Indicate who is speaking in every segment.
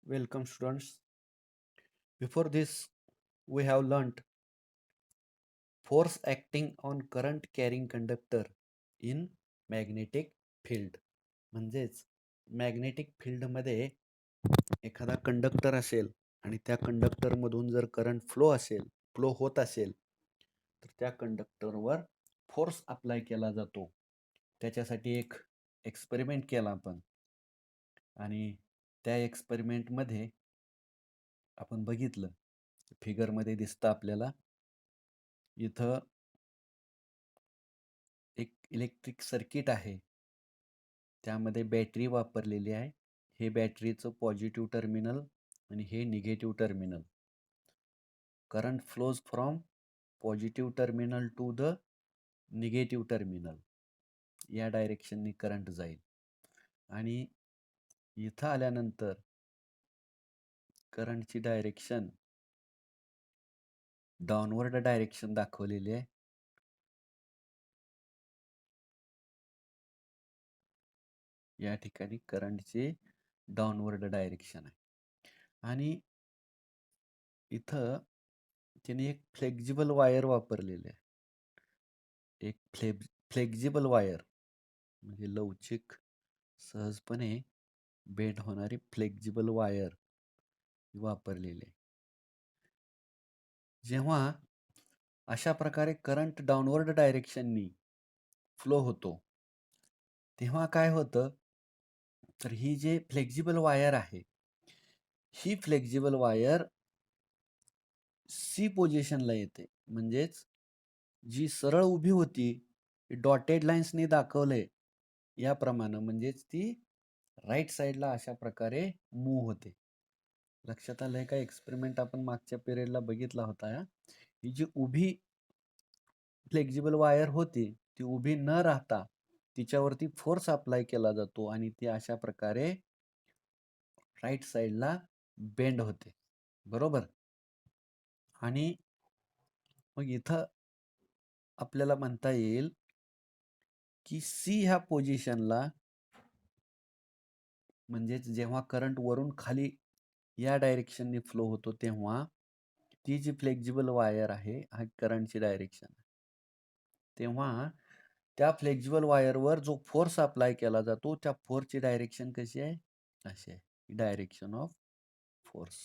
Speaker 1: Welcome, students. Before this, we have learnt force acting on current carrying conductor in magnetic field. म्हणजेच magnetic फील्डमध्ये एखादा conductor असेल आणि त्या कंडक्टरमधून जर करंट फ्लो होत असेल तर त्या कंडक्टरवर फोर्स अप्लाय केला जातो. त्याच्यासाठी एक एक्सपेरिमेंट केला आपण आणि त्या एक्सपेरिमेंटमध्ये आपण बघितलं फिगरमध्ये दिसतं आपल्याला इथं एक इलेक्ट्रिक सर्किट आहे. त्यामध्ये बॅटरी वापरलेली आहे. हे बॅटरीचं पॉझिटिव्ह टर्मिनल आणि हे negative terminal. Current flows from positive terminal to the negative terminal. या डायरेक्शननी करंट जाईल आणि इथं आल्यानंतर करंटची डायरेक्शन डाऊनवर्ड डायरेक्शन दाखवलेली आहे. या ठिकाणी करंटची डाऊनवर्ड डायरेक्शन आहे आणि इथं त्याने एक फ्लेक्झिबल वायर वापरलेली आहे. एक फ्लेक्झिबल वायर म्हणजे लवचिक सहजपणे बेंड होणारी फ्लेक्झिबल वायर वापरलेली आहे. जेव्हा अशा प्रकारे करंट डाऊनवर्ड डायरेक्शननी फ्लो होतो तेव्हा काय होतं तर ही जे फ्लेक्झिबल वायर आहे ही फ्लेक्झिबल वायर सी पोझिशनला येते. म्हणजेच जी सरळ उभी होती डॉटेड लाईन्सने दाखवलंय याप्रमाणे म्हणजेच ती राईट साईडला अशा प्रकारे मूव्ह होते. लक्षात आलंय का? एक्सपेरिमेंट आपण मागच्या पिरियडला बघितला होता. ही जी उभी फ्लेक्झिबल वायर होती ती उभी न राहता तिच्यावरती फोर्स अप्लाय केला जातो आणि ती अशा प्रकारे राईट साईडला बेंड होते. बरोबर. आणि मग इथं आपल्याला म्हणता येईल की सी ह्या पोझिशनला म्हणजेच जेव्हा करंट वरून खाली या डायरेक्शनने फ्लो होतो तेव्हा ती जी फ्लेक्झिबल वायर आहे हा करंटची डायरेक्शन आहे. तेव्हा त्या फ्लेक्झिबल वायरवर जो फोर्स अप्लाय केला जातो त्या फोर्सची डायरेक्शन कशी आहे? अशी आहे डायरेक्शन ऑफ फोर्स.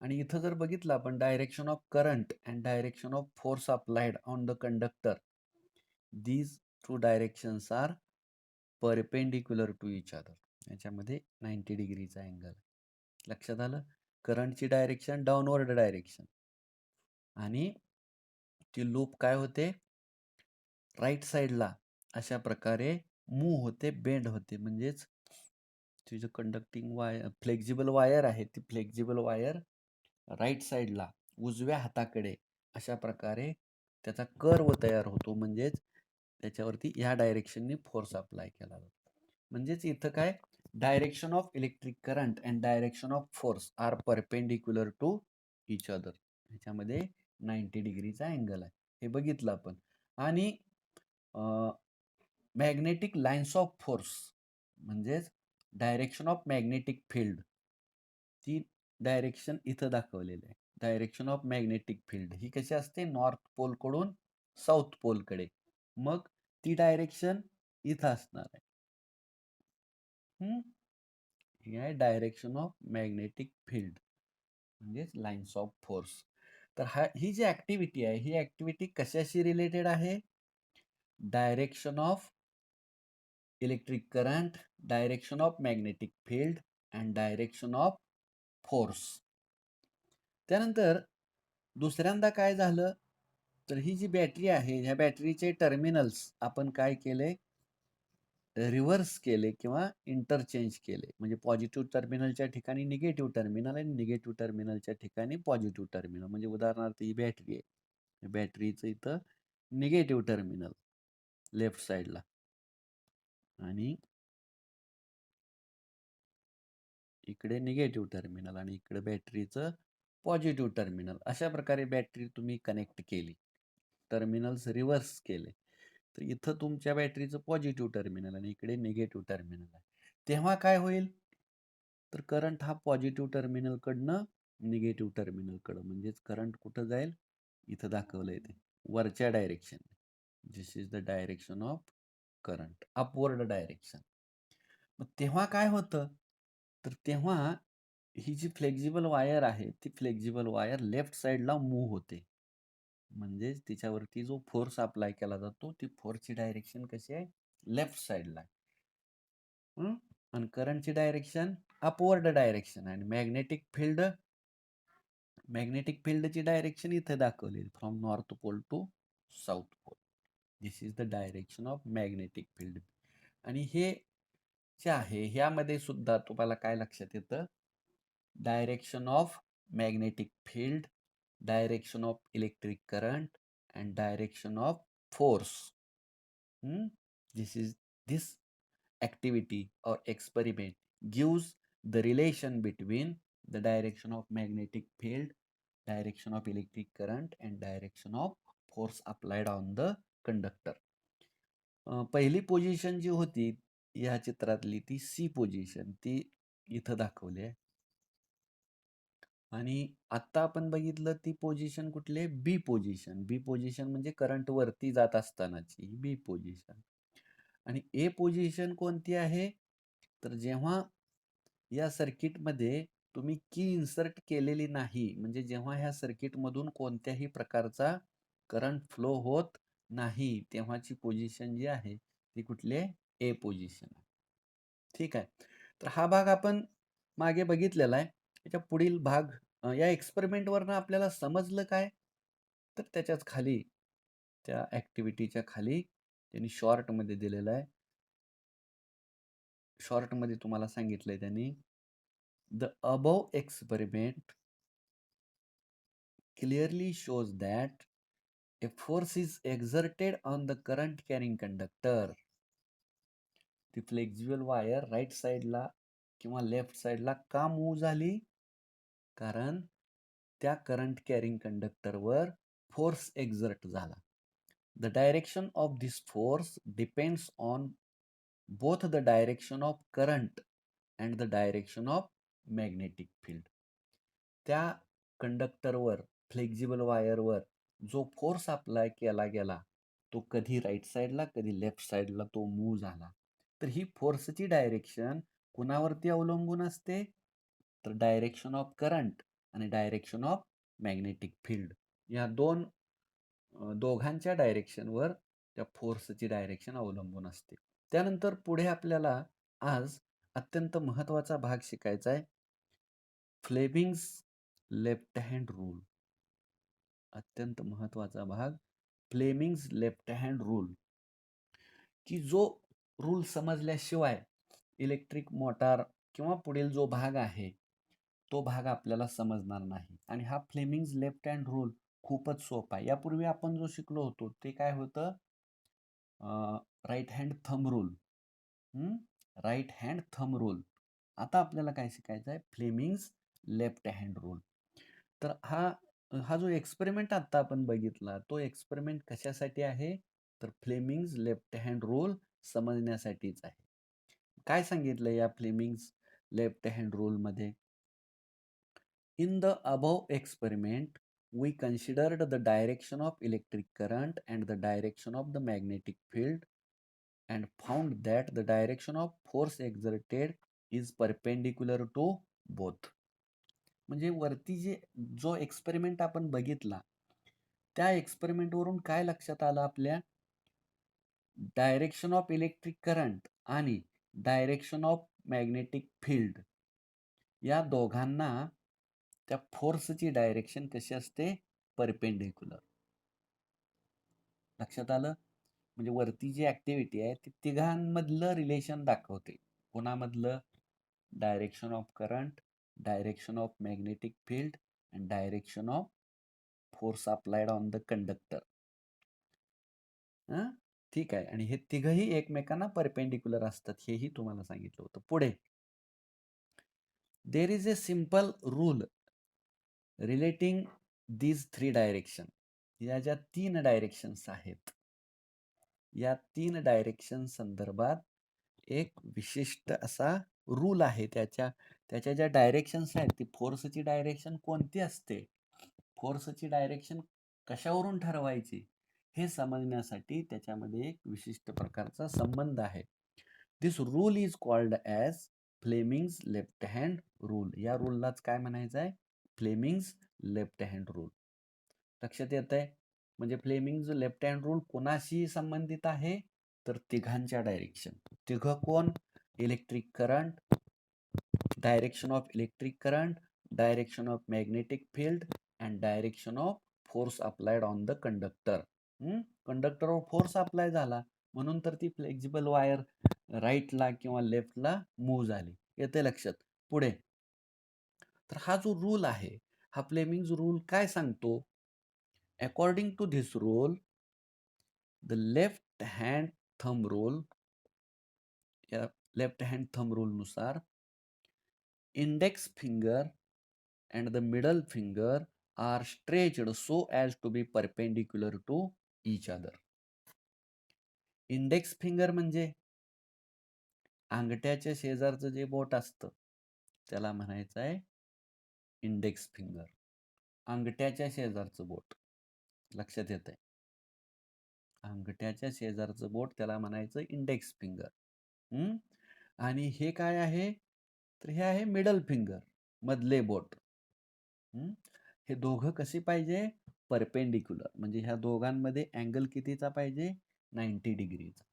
Speaker 1: आणि इथं जर बघितलं आपण direction of current and direction of force applied on the conductor these two directions are perpendicular to each other. याच्यामध्ये 90 डिग्रीचा अँगल. लक्षात आलं? करंटची डायरेक्शन डाऊनवर्ड डायरेक्शन आणि ती लूप काय होते राईट साईडला अशा प्रकारे मूव्ह होते बेंड होते. म्हणजेच ती जो कंडक्टिंग वायर फ्लेक्झिबल वायर आहे ती फ्लेक्झिबल वायर राईट साईडला उजव्या हाताकडे अशा प्रकारे त्याचा कर्व तयार होतो. म्हणजेच त्याच्यावरती या डायरेक्शननी फोर्स अप्लाय केला जातो. म्हणजेच इथं काय direction of electric current and direction of force are perpendicular to each other. ह्याच्यामध्ये 90 डिग्रीचा अँगल आहे हे बघितलं आपण. आणि मॅग्नेटिक लाईन्स ऑफ फोर्स म्हणजेच डायरेक्शन ऑफ मॅग्नेटिक फील्ड ती डायरेक्शन इथं दाखवलेली आहे. डायरेक्शन ऑफ मॅग्नेटिक फील्ड ही कशी असते नॉर्थ पोल कडून साऊथ पोल कडे. मग ती डायरेक्शन इथं असणार आहे. ही आहे डायरेक्शन ऑफ मॅग्नेटिक फील्ड म्हणजेच लाईन्स ऑफ फोर्स. तर ही जी ऍक्टिव्हिटी आहे ही ऍक्टिव्हिटी कशाशी रिलेटेड आहे? Direction of electric current, direction of magnetic field and direction of force. त्यानंतर दुसऱ्यांदा काय झालं तर ही जी बॅटरी आहे ह्या बॅटरीचे टर्मिनल्स आपण काय केले रिव्हर्स केले किंवा इंटरचेंज केले. म्हणजे पॉझिटिव्ह टर्मिनलच्या ठिकाणी निगेटिव्ह टर्मिनल आणि निगेटिव्ह टर्मिनलच्या ठिकाणी पॉझिटिव्ह टर्मिनल. म्हणजे उदाहरणार्थ ही बॅटरी आहे बॅटरीचं इथं निगेटिव्ह टर्मिनल लेफ्ट साईडला आणि इकडे निगेटिव्ह टर्मिनल आणि इकडे बॅटरीचं पॉझिटिव्ह टर्मिनल. अशा प्रकारे बॅटरी तुम्ही कनेक्ट केली टर्मिनल्स रिव्हर्स केले तर इथं तुमच्या बॅटरीचं पॉझिटिव्ह टर्मिनल आणि इकडे निगेटिव्ह टर्मिनल आहे. तेव्हा काय होईल तर करंट हा पॉझिटिव्ह टर्मिनलकडनं निगेटिव्ह टर्मिनलकडं, म्हणजेच करंट कुठं जाईल, इथं दाखवलंय ते वरच्या direction. This is the direction of current, upward direction. मग तेव्हा काय होतं, तर तेव्हा ही जी फ्लेक्झिबल वायर आहे ती फ्लेक्झिबल वायर लेफ्ट साईडला मूव्ह होते. म्हणजेच तिच्यावरती जो फोर्स अप्लाय केला जातो ती फोर्सची डायरेक्शन कशी आहे, लेफ्ट साईडला. आणि करंटची डायरेक्शन अपवर्ड डायरेक्शन. आणि मॅग्नेटिक फील्डची डायरेक्शन इथे दाखवली, from north pole to south pole. This is the direction of magnetic field. आणि हे जे आहे ह्यामध्ये सुद्धा तुम्हाला काय लक्षात येतं, direction of magnetic field, direction of electric current and direction of force. This activity or experiment gives the relation between the direction of magnetic field, direction of electric current and direction of force applied on the conductor. पहिली position जी होती या चित्रातली ती C position, ती इथं दाखवली आहे. आणि आता आपण बघितलं ती पोझिशन कुठली आहे, बी पोझिशन. बी पोझिशन म्हणजे करंट वरती जात असतानाची बी पोझिशन. आणि ए पोझिशन कोणती आहे, तर जेव्हा या सर्किटमध्ये तुम्ही की इन्सर्ट केलेली नाही, म्हणजे जेव्हा ह्या सर्किटमधून कोणत्याही प्रकारचा करंट फ्लो होत नाही, तेव्हाची पोझिशन जी आहे ती कुठली आहे, ए पोझिशन. ठीक आहे. तर हा भाग आपण मागे बघितलेला आहे. त्याच्या पुढील भाग या एक्सपेरिमेंटवरनं आपल्याला समजलं काय, तर त्याच्याच खाली, त्या ऍक्टिव्हिटीच्या खाली त्यांनी शॉर्टमध्ये दिलेलं आहे. शॉर्टमध्ये तुम्हाला सांगितलंय त्यांनी, the above experiment clearly shows that a force is exerted on the current carrying conductor. ती फ्लेक्झिबल वायर राईट साईडला किंवा लेफ्ट साईडला का मूव्ह झाली, कारण त्या करंट कॅरिंग कंडक्टरवर फोर्स एक्झर्ट झाला. The direction of this force depends on both the direction of current and the direction of magnetic field. त्या कंडक्टरवर, फ्लेक्झिबल वायरवर जो फोर्स अप्लाय केला गेला तो कधी राईट साईडला कधी लेफ्ट साईडला तो मूव्ह झाला. तर ही फोर्सची डायरेक्शन कुणावरती अवलंबून असते, तर डायरेक्शन ऑफ करंट आणि डायरेक्शन ऑफ मॅग्नेटिक फील्ड या दोघांच्या डायरेक्शनवर त्या फोर्सची डायरेक्शन अवलंबून असते. त्यानंतर पुढे आपल्याला आज अत्यंत महत्त्वाचा भाग शिकायचा आहे, फ्लेमिंग्स लेफ्ट हँड रूल. अत्यंत महत्त्वाचा भाग, फ्लेमिंग्स लेफ्ट हँड रूल, की जो रूल समजल्याशिवाय इलेक्ट्रिक मोटार किंवा पुढील जो भाग आहे तो भाग आपल्याला समजणार नाही. आणि हा फ्लेमिंग्स लेफ्ट हँड रूल खूपच सोपा आहे. यापूर्वी आपण जो शिकलो होतो ते काय होतं, right hand thumb rule. Right hand thumb rule. आता आपल्याला काय शिकायचं आहे, फ्लेमिंग्स लेफ्ट हँड रूल. तर हा जो एक्सपेरिमेंट आता आपण बघितला तो एक्सपेरिमेंट कशासाठी आहे, तर फ्लेमिंग्स लेफ्ट हँड रूल समजण्यासाठीच आहे. काय सांगितलं या फ्लेमिंग्स लेफ्ट हँड रूल मध्ये, in the above experiment we considered the direction of electric current and the direction of the magnetic field and found that the direction of force exerted is perpendicular to both. म्हणजे वरती जो experiment आपण बघितला त्या experiment वरून काय लक्षात आलं आपल्या, डायरेक्शन ऑफ इलेक्ट्रिक करंट आणि डायरेक्शन ऑफ मॅग्नेटिक फील्ड या दोघांना त्या फोर्सची डायरेक्शन कशी असते, परपेंडिक्युलर. लक्षात आलं. म्हणजे वरती जी ऍक्टिव्हिटी आहे ती तिघांमधलं रिलेशन दाखवते. कोणामधलं, direction of current, direction of magnetic field and direction of force applied on the conductor. ठीक आहे. आणि हे तिघही एकमेकांना परपेंडिक्युलर असतात हेही तुम्हाला सांगितलं होतं. पुढे, there is a simple rule relating these three direction. या ज्या तीन डायरेक्शन्स आहेत या तीन डायरेक्शन संदर्भात एक विशिष्ट असा रूल आहे, त्याच्या ज्या डायरेक्शन्स आहेत, ती फोर्सची डायरेक्शन कोणती असते, फोर्सची डायरेक्शन कशावरून ठरवायची, हे समजण्यासाठी त्याच्यामध्ये एक विशिष्ट प्रकारचा संबंध आहे. This rule is called as Fleming's left hand rule. या रूललाच काय म्हणायचं आहे, फ्लेमिंग्स लेफ्ट हँड रूल. लक्षात येत आहे? म्हणजे फ्लेमिंग्स लेफ्ट हँड रूल कोणाशी संबंधित आहे, तर तिघांच्या डायरेक्शन. तिघ कोण, electric current, direction of electric current, direction of magnetic field and direction of force applied on the conductor. कंडक्टरवर फोर्स अप्लाय झाला म्हणून तर ती फ्लेक्झिबल वायर राईटला किंवा लेफ्टला मूव्ह झाली. येते लक्षात? पुढे तर हा जो रूल आहे, हा फ्लेमिंग्स रूल काय सांगतो, according to this rule the left hand thumb rule, या लेफ्ट हँड थंब रूल नुसार index finger and the middle finger are stretched so as to be perpendicular to each other. Index finger म्हणजे अंगठ्याच्या शेजारचं जे बोट असतं त्याला म्हणायचं आहे index finger. अंगठ्याच्या शेजारचं बोट, लक्षात येत आहे, अंगठ्याच्या शेजारचं बोट त्याला म्हणायचं इंडेक्स फिंगर. आणि हे काय आहे, तर हे आहे मिडल फिंगर, मधले बोट. हे दोघं कशी पाहिजे, परपेंडिक्युलर, म्हणजे ह्या दोघांमध्ये अँगल कितीचा पाहिजे, 90 डिग्रीचा.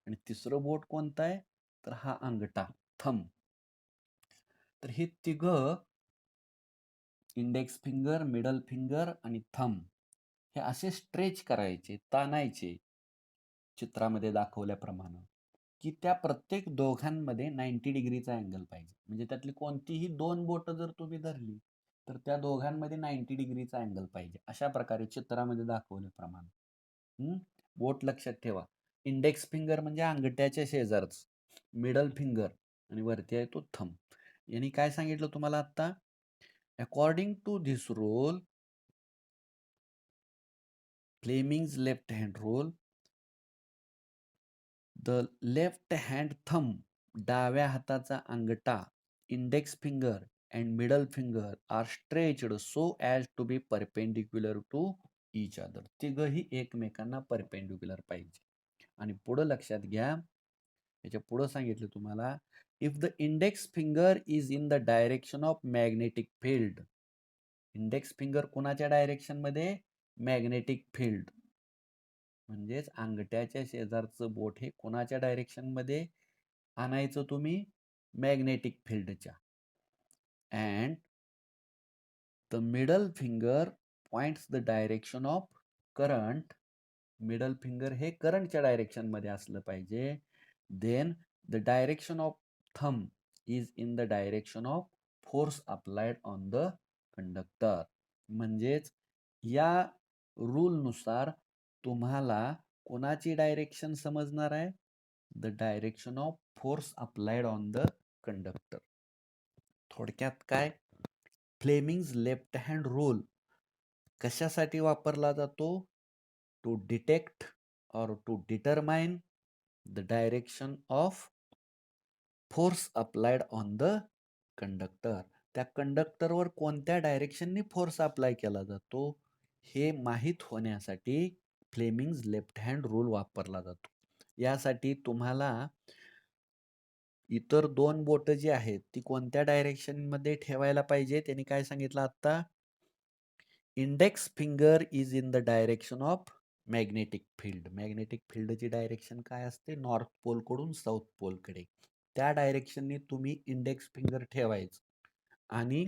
Speaker 1: आणि तिसरं बोट कोणतं आहे, तर हा अंगठा, थंब. तर हे तिघं इंडेक्स फिंगर, मिडल फिंगर आणि थंब हे असे स्ट्रेच करायचे, ताणायचे चित्रामध्ये दाखवल्याप्रमाणे, की त्या प्रत्येक दोघांमध्ये 90 डिग्रीचा अँगल पाहिजे. म्हणजे त्यातली कोणतीही दोन बोट जर तुम्ही धरली तर त्या दोघांमध्ये 90 डिग्रीचा अँगल पाहिजे, अशा प्रकारे चित्रामध्ये दाखवल्याप्रमाणे. बोट लक्षात ठेवा, इंडेक्स फिंगर म्हणजे अंगठ्याच्या शेजारच, मिडल फिंगर आणि वरती आहे तो थंब. यांनी काय सांगितलं तुम्हाला आता, according to this rule, Fleming's left hand rule, the left hand thumb, डाव्या हाताचा अंगठा, index finger and middle finger are stretched so as to be perpendicular to each other. तिघही एकमेकांना परपेंडिक्युलर पाहिजे. आणि पुढं लक्षात घ्या, याच्या पुढं सांगितलं तुम्हाला, if the index finger is in the direction of magnetic field. Index finger कोणाच्या डायरेक्शन मध्ये, मॅग्नेटिक फील्ड, म्हणजेच अंगठ्याच्या शेजारचं बोट हे कोणाच्या डायरेक्शन मध्ये आणायचं तुम्ही, मॅग्नेटिक फील्डच्या. And the middle finger points the direction of current. Middle finger हे करंटच्या डायरेक्शन मध्ये असलं पाहिजे. Then the direction of thumb is in the direction of force applied on the conductor. म्हणजेच या रूल नुसार तुम्हाला कोणाची डायरेक्शन समजणार आहे, the direction of force applied on the conductor. थोडक्यात काय, फ्लेमिंग्स लेफ्ट हँड रूल कशासाठी वापरला जातो, to detect or to determine the direction of force applied on the conductor. त्या कंडक्टरवर कोणत्या डायरेक्शननी फोर्स अप्लाय केला जातो हे माहीत होण्यासाठी फ्लेमिंग्स लेफ्ट हँड रूल वापरला जातो. यासाठी तुम्हाला इतर दोन बोट जी आहेत ती कोणत्या डायरेक्शन मध्ये ठेवायला पाहिजे, त्यांनी काय सांगितलं आता, index finger is in the direction of magnetic field. Magnetic फील्डची डायरेक्शन काय असते, नॉर्थ पोल कडून साऊथ पोल कडे. त्या डायरेक्शननी तुम्ही इंडेक्स फिंगर ठेवायचं. आणि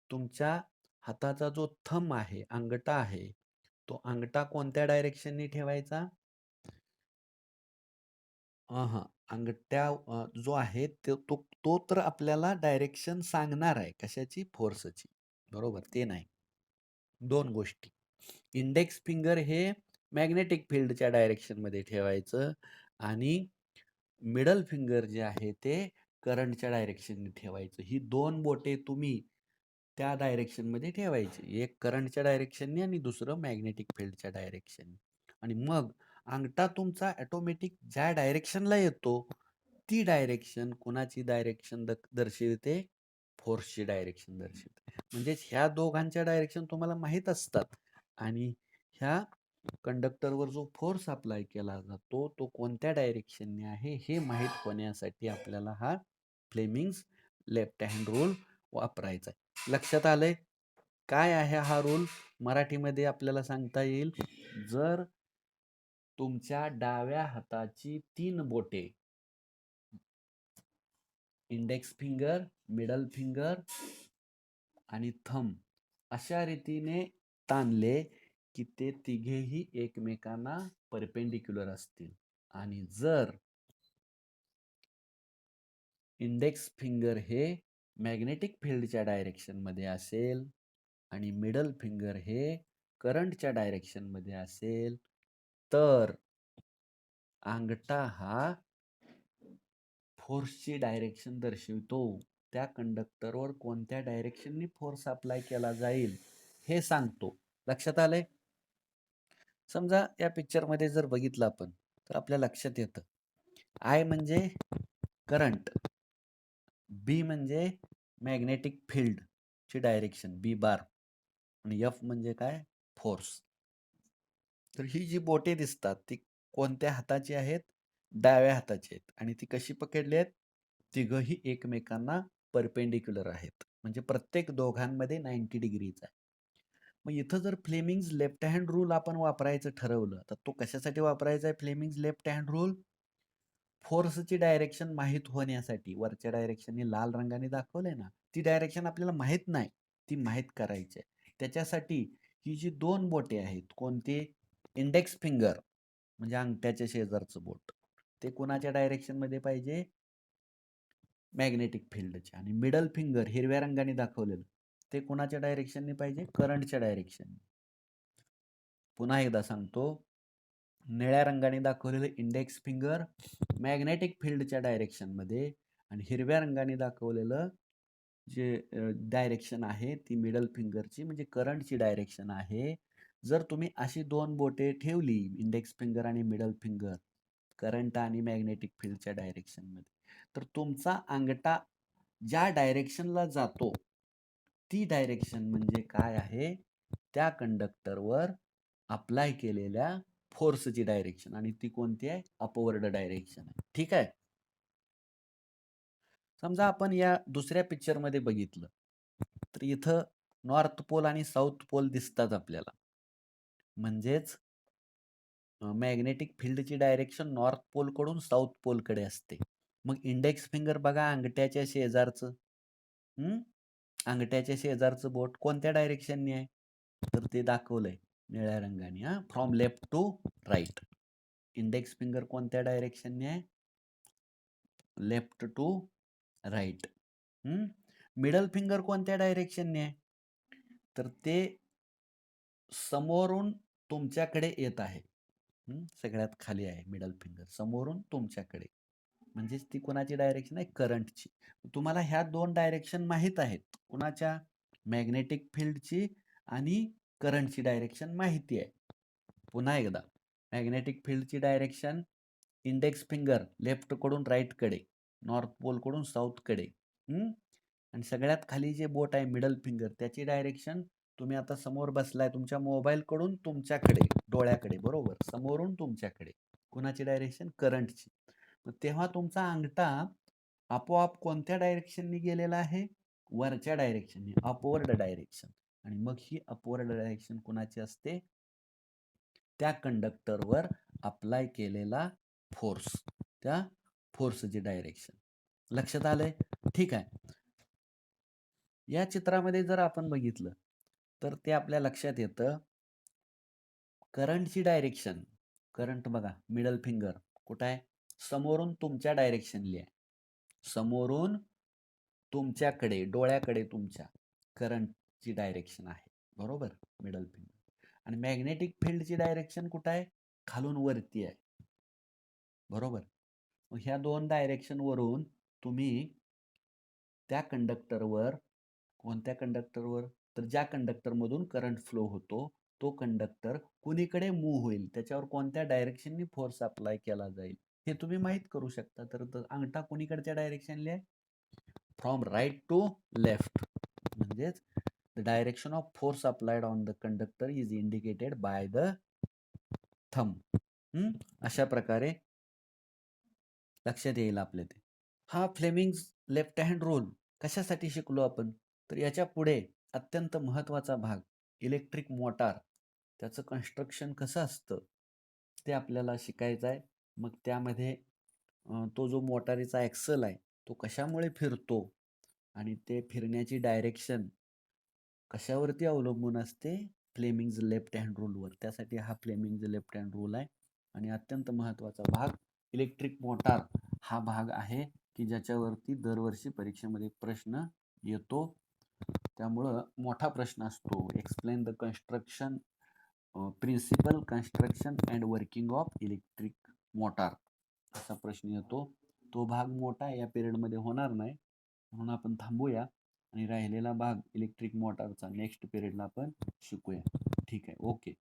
Speaker 1: तुमच्या हाताचा जो थंब आहे, अंगठा आहे, तो अंगठा कोणत्या डायरेक्शननी ठेवायचा, अंगठ्या जो आहे तो तर आपल्याला डायरेक्शन सांगणार आहे, कशाची, फोर्सची, बरोबर, ते नाही. दोन गोष्टी, इंडेक्स फिंगर हे मॅग्नेटिक फील्डच्या डायरेक्शन मध्ये ठेवायचं आणि मिडल फिंगर जे आहे ते करंटच्या डायरेक्शनने ठेवायचं. ही दोन बोटे तुम्ही त्या डायरेक्शन मध्ये ठेवायची, एक करंटच्या डायरेक्शनने आणि दुसरं मॅग्नेटिक फील्डच्या डायरेक्शनने. आणि मग अंगठा तुमचा ऑटोमॅटिक ज्या डायरेक्शनला येतो ती डायरेक्शन कोणाची डायरेक्शन दर्शवते? फोर्सची डायरेक्शन दर्शवते. म्हणजेच ह्या दोघांच्या डायरेक्शन तुम्हाला माहीत असतात आणि ह्या कंडक्टरवर जो फोर्स अप्लाय केला जातो तो कोणत्या डायरेक्शनने आहे हे माहीत होण्यासाठी आपल्याला हा फ्लेमिंग्स लेफ्ट हँड रूल वापरायचा आहे. लक्षात आलंय? काय आहे हा रूल? मराठीमध्ये आपल्याला सांगता येईल, जर तुमच्या डाव्या हाताची 3 बोटे, इंडेक्स फिंगर, मिडल फिंगर आणि थंब अशा रीतीने ताणले की ते तिघेही एकमेकांना परपेंडिक्युलर असतील आणि जर इंडेक्स फिंगर हे मॅग्नेटिक फील्डच्या डायरेक्शन मध्ये असेल आणि मिडल फिंगर हे करंटच्या डायरेक्शन मध्ये असेल तर अंगठा हा फोर्सची डायरेक्शन दर्शवितो. त्या कंडक्टरवर कोणत्या डायरेक्शननी फोर्स अप्लाय केला जाईल हे सांगतो. लक्षात आलंय? समजा या पिक्चर मध्ये जर बघितलं आपण तर आपल्या लक्षात येतं, आय म्हणजे करंट, बी म्हणजे मॅग्नेटिक फील्ड ची डायरेक्शन बी बार आणि एफ म्हणजे काय? फोर्स. तर ही जी बोटे दिसतात ती कोणत्या हाताची आहेत? डाव्या हाताची आहेत आणि ती कशी पकडली आहेत? तिघही एकमेकांना परपेंडिक्युलर आहेत, म्हणजे प्रत्येक दोघांमध्ये 90 डिग्रीचा आहे. मग इथं जर फ्लेमिंग्स लेफ्ट हँड रूल आपण वापरायचं ठरवलं तर तो कशासाठी वापरायचा आहे? फ्लेमिंग्स लेफ्ट हँड रूल फोर्सची डायरेक्शन माहीत होण्यासाठी. वरच्या डायरेक्शनने लाल रंगाने दाखवले ना, ती डायरेक्शन आपल्याला माहीत नाही, ती माहीत करायची आहे. त्याच्यासाठी ही जी 2 बोटे आहेत, कोणती? इंडेक्स फिंगर म्हणजे अंगठ्याच्या शेजारचं बोट, ते कोणाच्या डायरेक्शन मध्ये पाहिजे? मॅग्नेटिक फील्डच्या. आणि मिडल फिंगर हिरव्या रंगाने दाखवलेलं ते कोणाच्या डायरेक्शनने पाहिजे? करंटच्या डायरेक्शन. पुन्हा एकदा सांगतो, निळ्या रंगाने दाखवलेलं इंडेक्स फिंगर मॅग्नेटिक फील्डच्या डायरेक्शन मध्ये आणि हिरव्या रंगाने दाखवलेलं जे डायरेक्शन आहे ती मिडल फिंगरची म्हणजे करंटची डायरेक्शन आहे. जर तुम्ही अशी 2 बोटे ठेवली, इंडेक्स फिंगर आणि मिडल फिंगर, करंट आणि मॅग्नेटिक फील्डच्या डायरेक्शन मध्ये, तर तुमचा अंगठा ज्या डायरेक्शनला जातो ती डायरेक्शन म्हणजे काय आहे? त्या कंडक्टरवर अप्लाय केलेल्या फोर्सची डायरेक्शन आणि ती कोणती आहे? अपवर्ड डायरेक्शन आहे. ठीक आहे? समजा आपण या दुसऱ्या पिक्चर मध्ये बघितलं तर इथं नॉर्थ पोल आणि साऊथ पोल दिसतात आपल्याला, म्हणजेच मॅग्नेटिक फील्डची डायरेक्शन नॉर्थ पोल कडून साऊथ पोल कडे असते. मग इंडेक्स फिंगर बघा अंगठ्याच्या शेजारचं, अंगठ्याच्या शेजारचं बोट कोणत्या डायरेक्शनने आहे? तर ते दाखवलंय निळ्या रंगाने, from left to right. Index finger कोणत्या डायरेक्शनने आहे? Left to right. Middle finger कोणत्या डायरेक्शनने आहे? तर ते समोरून तुमच्याकडे येत आहे. सगळ्यात खाली आहे मिडल फिंगर, समोरून तुमच्याकडे, म्हणजेच ती कोणाची डायरेक्शन आहे? करंटची. तुम्हाला ह्या 2 डायरेक्शन माहीत आहेत. कोणाच्या? मॅग्नेटिक फील्डची आणि करंटची डायरेक्शन माहिती आहे. पुन्हा एकदा, मॅग्नेटिक फील्डची डायरेक्शन इंडेक्स फिंगर लेफ्ट कडून राईट कडे, नॉर्थ पोल कडून साऊथ कडे. आणि सगळ्यात खाली जे बोट आहे मिडल फिंगर त्याची डायरेक्शन, तुम्ही आता समोर बसलाय तुमच्या मोबाईल कडून तुमच्याकडे, डोळ्याकडे, बरोबर, समोरून तुमच्याकडे. कुणाची डायरेक्शन? करंटची. तेव्हा तुमचा अंगठा आपोआप कोणत्या डायरेक्शनने गेलेला आहे? वरच्या डायरेक्शनने, अपवर्ड डायरेक्शन. आणि मग ही अपवर्ड डायरेक्शन कुणाची असते? त्या कंडक्टरवर अप्लाय केलेला फोर्स, त्या फोर्सची डायरेक्शन. लक्षात आलंय? ठीक आहे. या चित्रामध्ये जर आपण बघितलं तर ते आपल्या लक्षात येतं, करंटची डायरेक्शन, करंट बघा मिडल फिंगर कुठं आहे? समोरून तुमच्या डायरेक्शनली आहे, समोरून तुमच्याकडे, डोळ्याकडे तुमच्या करंटची डायरेक्शन आहे, बरोबर, मिडल फिंगर. आणि मॅग्नेटिक फील्डची डायरेक्शन कुठं आहे? खालून वरती आहे, बरोबर. मग ह्या 2 डायरेक्शन वरून तुम्ही त्या कंडक्टरवर, कोणत्या कंडक्टरवर? तर ज्या कंडक्टर मधून करंट फ्लो होतो तो कंडक्टर कुणीकडे मूव्ह होईल, त्याच्यावर कोणत्या डायरेक्शननी फोर्स अप्लाय केला जाईल हे तुम्ही माहीत करू शकता. तर अंगठा कोणीकडच्या डायरेक्शनला आहे? From right to left. म्हणजेच the direction of force applied on the conductor is indicated by the thumb. अशा प्रकारे लक्षात येईल आपल्या ते. हा फ्लेमिंग्स लेफ्ट हँड रूल कशासाठी शिकलो आपण? तर याच्या पुढे अत्यंत महत्त्वाचा भाग इलेक्ट्रिक मोटार, त्याचं कन्स्ट्रक्शन कसं असतं ते आपल्याला शिकायचं आहे. मग त्यामध्ये तो जो मोटारीचा ॲक्सल आहे तो कशामुळे फिरतो आणि ते फिरण्याची डायरेक्शन कशावरती अवलंबून असते? Fleming's left hand रूलवर. त्यासाठी हा फ्लेमिंग्ज लेफ्ट हँड रूल आहे. आणि अत्यंत महत्त्वाचा भाग इलेक्ट्रिक मोटार हा भाग आहे की ज्याच्यावरती दरवर्षी परीक्षेमध्ये प्रश्न येतो. त्यामुळं मोठा प्रश्न असतो, explain the construction principle construction and working of electric motor असा प्रश्न येतो. तो भाग मोठा या पिरियडमध्ये होणार नाही, म्हणून आपण थांबूया आणि राहिलेला भाग इलेक्ट्रिक मोटारचा नेक्स्ट पिरियडला आपण शिकूया. ठीक आहे, ओके.